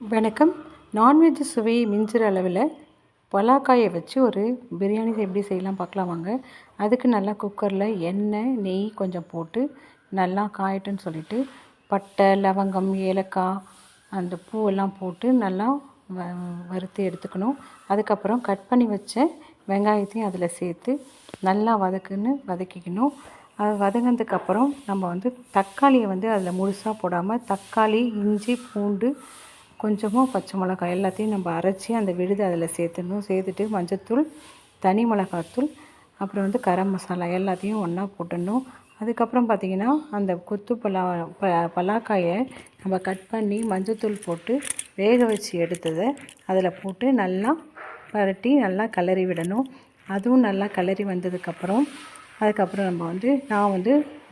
வணக்கம். நான்வெஜ் சுவையை மிஞ்சுற அளவில் பலாக்காயை வச்சு ஒரு பிரியாணி எப்படி செய்யலாம் பார்க்கலாம் வாங்க. அதுக்கு நல்லா குக்கரில் எண்ணெய் நெய் கொஞ்சம் போட்டு நல்லா காயட்டுன்னு சொல்லிவிட்டு பட்டை லவங்கம் ஏலக்காய் அந்த பூவெல்லாம் போட்டு நல்லா வறுத்து எடுத்துக்கணும். அதுக்கப்புறம் கட் பண்ணி வச்ச வெங்காயத்தையும் அதில் சேர்த்து நல்லா வதக்கிக்கணும். அது வதங்கினதுக்கப்புறம் நம்ம தக்காளியை அதில் முழுசாக போடாமல் தக்காளி இஞ்சி பூண்டு கொஞ்சமாக பச்சை மிளகாய் எல்லாத்தையும் நம்ம அரைச்சி அந்த விழுது அதில் சேர்த்துடணும். சேர்த்துட்டு மஞ்சத்தூள் தனி மிளகாத்தூள் அப்புறம் கரம் மசாலா எல்லாத்தையும் ஒன்றா போட்டுடணும். அதுக்கப்புறம் பார்த்திங்கன்னா அந்த கொத்து பலாக்காயை நம்ம கட் பண்ணி மஞ்சத்தூள் போட்டு வேக வச்சு எடுத்ததை அதில் போட்டு நல்லா பரட்டி நல்லா கிளறி விடணும். அதுவும் நல்லா கிளறி வந்ததுக்கப்புறம் அதுக்கப்புறம் நான்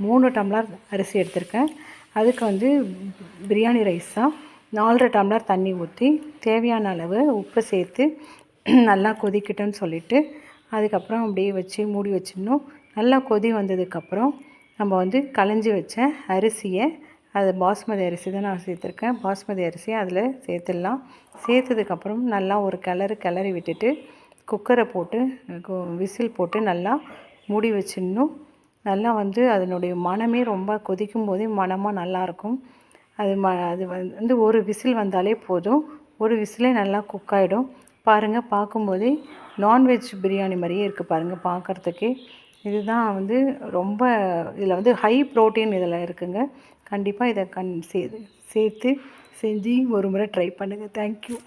3 டம்ளர் அரிசி எடுத்திருக்கேன். அதுக்கு பிரியாணி ரைஸ் தான் 4.5 டம்ளர் தண்ணி ஊற்றி தேவையான அளவு உப்பு சேர்த்து நல்லா கொதிக்கட்டும்னு சொல்லிவிட்டு அதுக்கப்புறம் அப்படியே வச்சு மூடி வச்சிடணும். நல்லா கொதி வந்ததுக்கப்புறம் நம்ம களைஞ்சி வச்ச அரிசியை அது பாஸ்மதி அரிசி தான் நான் சேர்த்துருக்கேன். பாஸ்மதி அரிசியை அதில் சேர்த்துடலாம். சேர்த்ததுக்கப்புறம் நல்லா ஒரு கிளறி விட்டுட்டு குக்கரை போட்டு விசில் போட்டு நல்லா மூடி வச்சிடணும். நல்லா அதனுடைய மணமே ரொம்ப கொதிக்கும் போதே மணமாக நல்லாயிருக்கும். அது ஒரு விசில் வந்தாலே போதும். ஒரு விசிலே நல்லா குக் ஆகிடும். பாருங்கள், பார்க்கும்போதே நான்வெஜ் பிரியாணி மாதிரியே இருக்குது பாருங்கள் பார்க்குறதுக்கே. இதுதான் ரொம்ப இதில் ஹை ப்ரோட்டீன் இதில் இருக்குங்க. கண்டிப்பாக இதை சேர்த்து செஞ்சு ஒரு முறை ட்ரை பண்ணுங்கள். தேங்க்யூ.